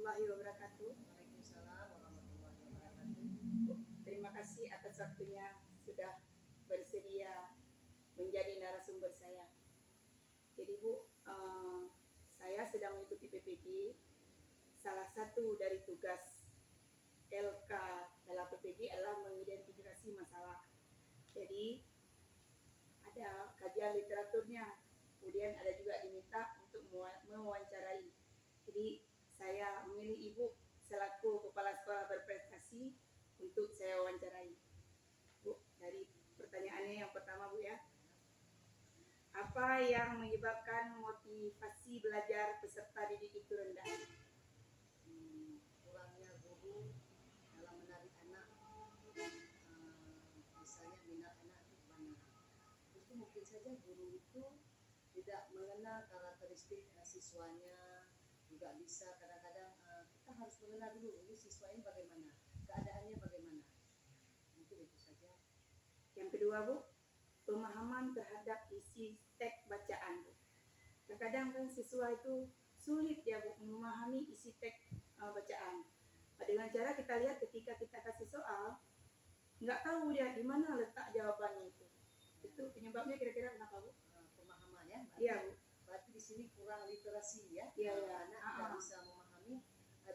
warahmatullahi wabarakatuh. Waalaikumsalam warahmatullahi wabarakatuh. Terima kasih atas waktunya sudah bersedia menjadi narasumber saya. Jadi Bu, saya sedang mengikuti PPG. Salah satu dari tugas LK dalam PPG adalah mengidentifikasi masalah. Jadi ada kajian literaturnya, kemudian ada juga diminta untuk mewawancarai. Jadi saya memilih Ibu selaku kepala sekolah berprestasi untuk saya wawancarai. Bu, dari pertanyaannya yang pertama Bu ya. Apa yang menyebabkan motivasi belajar peserta didik itu rendah? Kurangnya guru dalam menarik anak, misalnya minat anak itu mana. Itu mungkin saja guru itu tidak mengenal karakteristik siswanya, juga bisa kadang-kadang kita harus mengenal dulu ini siswa ini bagaimana, keadaannya bagaimana. Mungkin itu saja. Yang kedua Bu, pemahaman terhadap isi teks bacaan Bu. Terkadang kan siswa itu sulit ya Bu memahami isi teks bacaan. Dengan cara kita lihat ketika kita kasih soal, nggak tahu dia di mana letak jawabannya itu. Itu penyebabnya kira-kira kenapa Bu? Pemahaman ya. Iya Bu. Berarti di sini kurang literasi ya. Iya. Anak tidak bisa memahami,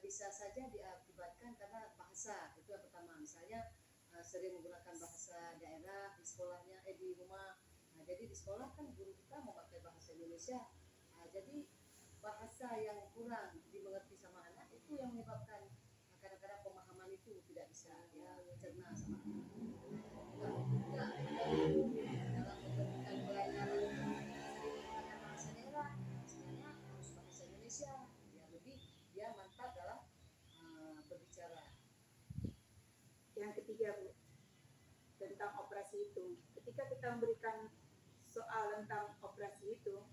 bisa saja diakibatkan karena bahasa. Itu yang pertama. Misalnya sering menggunakan bahasa daerah di sekolahnya, di rumah. Jadi di sekolah kan guru kita memakai bahasa Indonesia. Jadi bahasa yang kurang dimengerti sama anak itu yang menyebabkan kadang-kadang pemahaman itu tidak bisa ya cerna sama anak. Juga dalam memberikan pelajaran sering menggunakan bahasa daerah, sebenarnya harus bahasa Indonesia yang lebih dia mantap dalam berbicara. Yang ketiga Bu, tentang operasi hitung. Ketika kita memberikan soal tentang operasi hitung,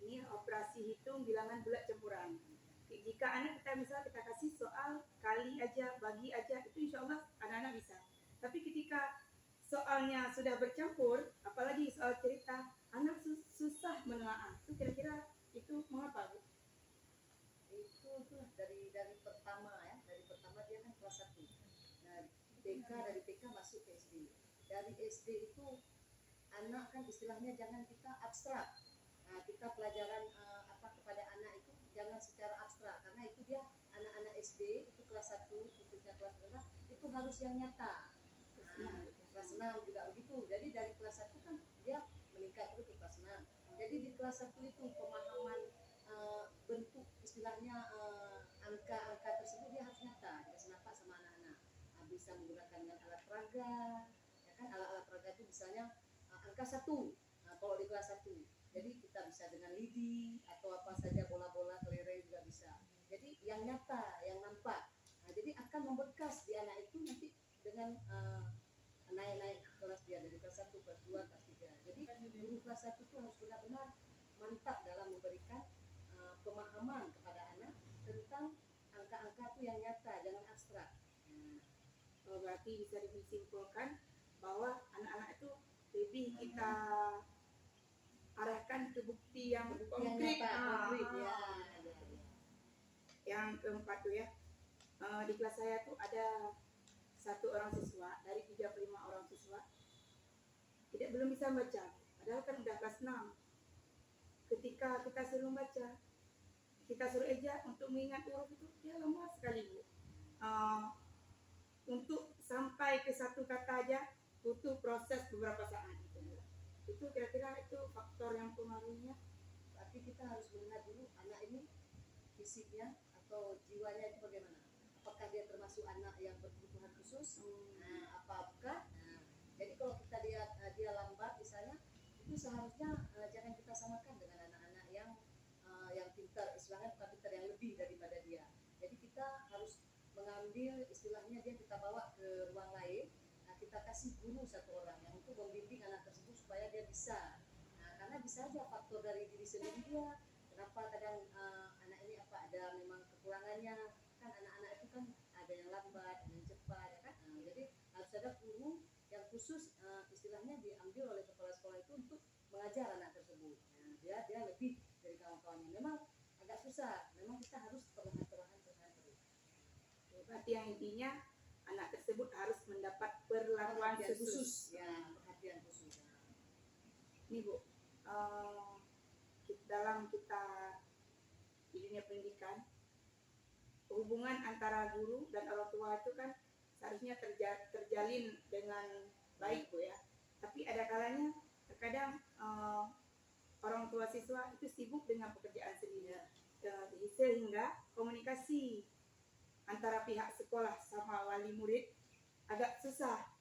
ini operasi hitung bilangan bulat campuran. Jika anak kita misalnya kita kasih soal kali aja, bagi aja, itu insya Allah anak-anak bisa. Tapi ketika soalnya sudah bercampur, apalagi soal cerita, anak susah menelaah. Itu kira-kira itu mengapa Bu? Itu dari pertama ya, dari pertama dia kan kelas 1. Nah, TK dari TK masuk ke SD. Dari SD itu anak kan istilahnya jangan kita abstrak. Nah, kita pelajaran kepada anak itu jangan secara abstrak karena itu dia anak-anak SD itu kelas 1 khususnya kelas 2 itu harus yang nyata. Kelas 6 juga begitu. Jadi dari kelas 1 kan dia meningkat terus ke kelas 6. Jadi di kelas 1 itu pemahaman bentuk istilahnya angka-angka tersebut dia harus nyata, dia senapa sama anak-anak. Bisa menggunakan dengan alat peraga, ya kan alat-alat peraga itu misalnya angka 1. Kalau di kelas 1. Jadi kita bisa dengan lidi atau apa saja bola-bola kelereng juga bisa. Jadi yang nyata, yang nampak. Jadi akan membekas di anak itu nanti dengan naik-naik kelas dia dari kelas 1, kelas 2, kelas 3. Jadi guru kelas 1 itu harus benar-benar mantap dalam memberikan pemahaman kepada anak tentang angka-angka itu yang nyata, jangan abstrak. Berarti bisa disimpulkan bahwa anak-anak itu lebih kita arahkan ke bukti yang konkret. Ya. Yang keempat tuh ya, di kelas saya tuh ada 1 orang siswa dari 35 orang siswa belum bisa baca, padahal kan udah kelas 6. Ketika kita suruh baca, kita suruh eja untuk mengingat huruf itu dia lama sekali Bu. Untuk sampai ke satu kata aja butuh proses beberapa saat gitu. Itu kira-kira itu faktor yang pengaruhnya. Tapi kita harus melihat dulu anak ini fisiknya atau jiwanya itu bagaimana. Apakah dia termasuk anak yang berkebutuhan khusus? Apa bukan? Jadi kalau kita lihat dia lambat misalnya, itu seharusnya jangan kita samakan dengan anak-anak yang pintar, istilahnya bukan pintar, yang lebih daripada dia. Jadi kita harus mengambil istilahnya dia kita bawa ke ruang lain. Kita kasih guru 1 orang yang untuk membimbing anak tersebut supaya dia bisa. Karena bisa aja faktor dari diri sendiri dia. Kenapa kadang anak ini ada memang kekurangannya. Kan anak-anak itu kan ada yang lambat, ada yang cepat ya kan. Jadi harus ada guru yang khusus istilahnya diambil oleh kepala sekolah itu untuk mengajar anak tersebut. Dia lebih dari kawan-kawannya. Memang agak susah. Memang kita harus perlahan-lahan terus. Berarti yang intinya anak tersebut harus mendapat perlakuan Perhatian khusus. Ya, perhatian khusus. Ini Bu, dalam kita di dunia pendidikan, hubungan antara guru dan orang tua itu kan seharusnya terjalin dengan baik Bu ya. Tapi ada kalanya terkadang orang tua siswa itu sibuk dengan pekerjaan sendiri, sehingga komunikasi antara pihak sekolah sama wali murid agak susah.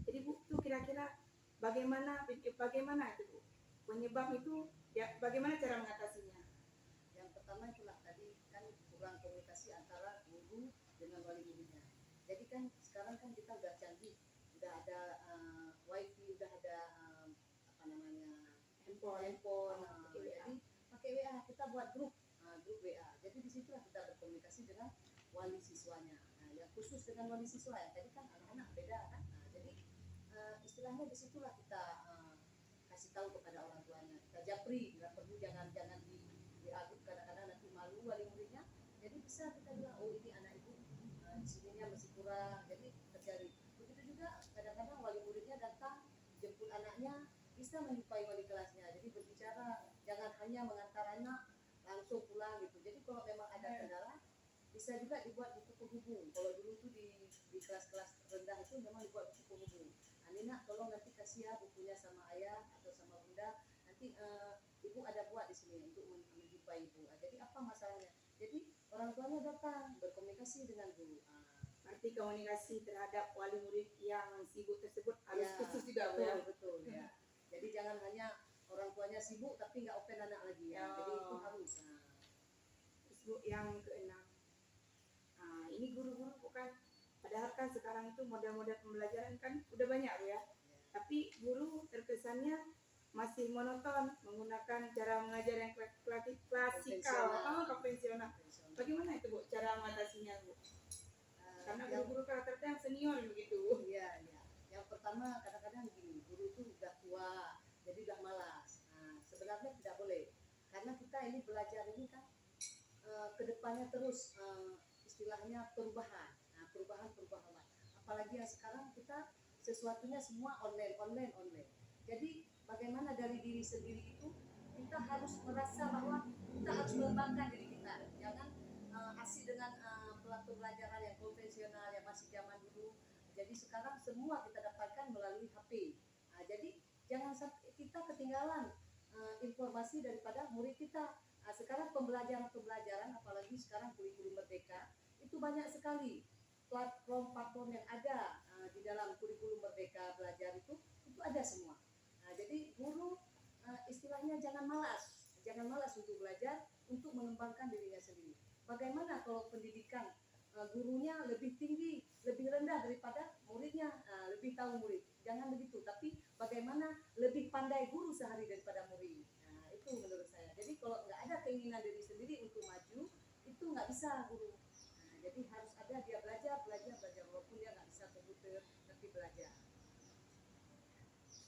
Jadi Bu, tuh kira-kira bagaimana itu Bu? Penyebab itu ya bagaimana cara mengatasinya? Yang pertama itulah tadi kan kurang komunikasi antara guru dengan wali muridnya. Jadi kan sekarang kan kita udah canggih, udah ada wifi, udah ada handphone. Jadi pakai WA, kita buat grup WA. Jadi di situ kita berkomunikasi dengan wali siswanya. Nah, yang khusus dengan wali siswa ya, tadi kan anak-anak beda kan. Nah, jadi istilahnya di situlah kita kasih tahu kepada orang tuanya. Kita japri, bila perlu jangan di grup, kadang-kadang nanti malu wali muridnya. Jadi bisa kita bilang, oh ini anak ibu di sininya masih kurang. Jadi terjadi. Begitu juga kadang-kadang wali muridnya datang jemput anaknya, bisa menjumpai wali kelasnya. Jadi berbicara, jangan hanya mengantar anak langsung pulang gitu. Jadi kalau memang ada kendala, bisa juga dibuat buku penghubung. Kalau dulu tuh di kelas-kelas rendah itu memang dibuat buku penghubung. Nina, tolong nanti kasih ya bukunya sama ayah atau sama bunda. Nanti ibu ada buat di sini untuk menjumpai ibu. Jadi apa masalahnya? Jadi orang tuanya datang berkomunikasi dengan guru. Berarti komunikasi terhadap wali murid yang sibuk tersebut harus khusus juga Bu. Ya, betul ya. Jadi jangan hanya orang tuanya sibuk tapi nggak open anak lagi ya. Jadi itu harus. Terus Bu, yang keenam, ini guru-guru bukan, padahal kan sekarang itu model-model pembelajaran kan udah banyak Bu ya. Tapi guru terkesannya masih monoton menggunakan cara mengajar yang klasikal, konvensional. Bagaimana itu Bu cara mengatasinya Bu? Karena guru-guru rata-rata yang senior begitu. Iya. Yang pertama kadang-kadang gini, guru itu udah tua, jadi udah malas. Nah, sebenarnya tidak boleh, karena kita ini belajar ini kan kedepannya terus istilahnya perubahan. Nah, perubahan. Apalagi yang sekarang kita sesuatunya semua online. Jadi bagaimana dari diri sendiri itu kita harus merasa bahwa kita harus mengembangkan diri kita. Jangan asik dengan pembelajaran yang konvensional yang masih zaman dulu. Jadi sekarang semua kita dapatkan melalui HP. Nah, jadi jangan sampai kita ketinggalan informasi daripada murid kita. Nah, sekarang pembelajaran apalagi sekarang kurikulum merdeka itu banyak sekali platform yang ada di dalam kurikulum merdeka belajar itu ada semua. Nah, jadi guru istilahnya jangan malas untuk belajar, untuk mengembangkan dirinya sendiri. Bagaimana kalau pendidikan gurunya lebih tinggi, lebih rendah daripada muridnya, lebih tahu murid. Jangan begitu, tapi bagaimana lebih pandai guru sehari daripada murid. Nah, itu menurut saya. Jadi kalau nggak ada keinginan diri sendiri untuk maju, itu nggak bisa guru. Nah, jadi harus ada dia belajar walaupun dia nggak bisa komputer, tapi belajar.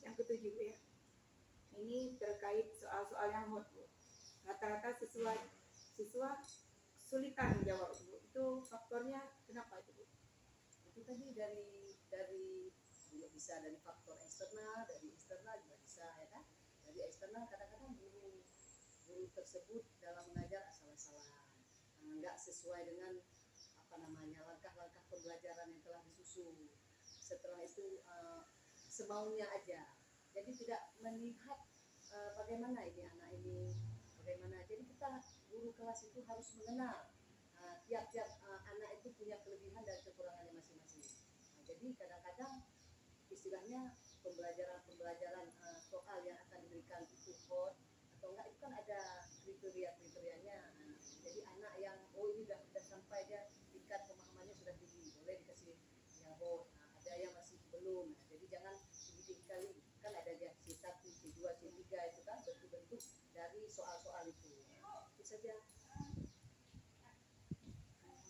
Yang ketujuh ya, ini terkait soal-soal yang hot Bu. Rata-rata siswa kesulitan menjawab Bu. Itu faktornya kenapa itu Bu? Itu tadi dari bisa dari faktor eksternal, dari internal juga bisa ya kan. Dari eksternal kadang-kadang guru tersebut dalam mengajar asal-asalan, nggak sesuai dengan langkah-langkah pembelajaran yang telah disusun. Setelah itu semaunya aja. Jadi tidak melihat bagaimana ini anak ini, bagaimana. Jadi kita guru kelas itu harus mengenal tiap-tiap anak itu punya kelebihan dan kekurangannya masing-masing. Nah, jadi kadang-kadang istilahnya pembelajaran soal yang akan diberikan itu hot atau enggak, itu kan ada kriterianya. Jadi anak yang ini udah sampai dia tingkat pemahamannya sudah tinggi, boleh dikasih yang hot. Nah, ada yang masih belum. Nah, jadi jangan tinggi sekali. Kan ada yang C1, C2, C3 itu kan bentuk-bentuk dari soal-soal itu. Itu saja.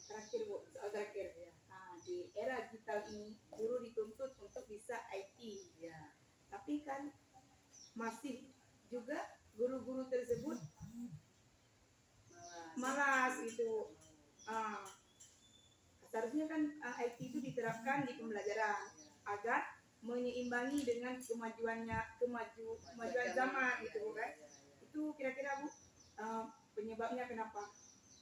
Terakhir Bu, soal terakhir ya. Nah, di era digital ini guru dituntut untuk bisa IT Ya. Tapi kan masih juga guru-guru tersebut malas gitu. seharusnya kan IT itu diterapkan di pembelajaran agar menyeimbangi dengan kemajuan zaman gitu Bu kan. Itu kira-kira Bu penyebabnya kenapa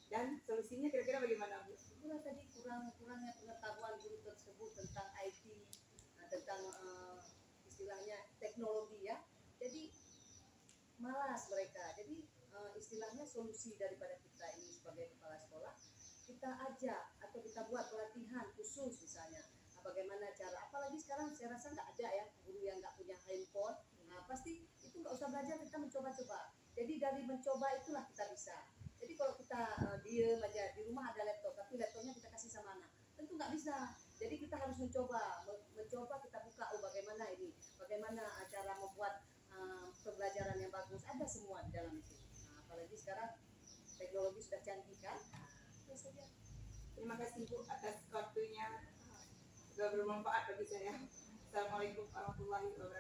dan solusinya kira-kira bagaimana Bu? Itulah tadi kurangnya pengetahuan guru tersebut tentang IT, tentang istilahnya teknologi ya. Jadi malas mereka. Jadi istilahnya solusi daripada kita ini sebagai kepala sekolah, kita ajak atau kita buat pelatihan khusus misalnya. Bagaimana cara, apalagi sekarang saya rasa nggak ada ya guru yang nggak punya handphone. Nah, pasti itu nggak usah belajar, kita mencoba-coba. Jadi dari mencoba itulah kita bisa. Jadi kalau kita diem aja di rumah ada laptop, tapi laptopnya kita kasih sama anak, tentu nggak bisa. Jadi kita harus mencoba kita buka, oh bagaimana ini, bagaimana cara membuat pembelajaran yang bagus, ada semua di dalam itu. Nah, apalagi sekarang teknologi sudah canggih kan. Itu saja. Terima kasih Bu atas waktunya, sudah bermanfaat bagi saya. Assalamualaikum warahmatullahi wabarakatuh.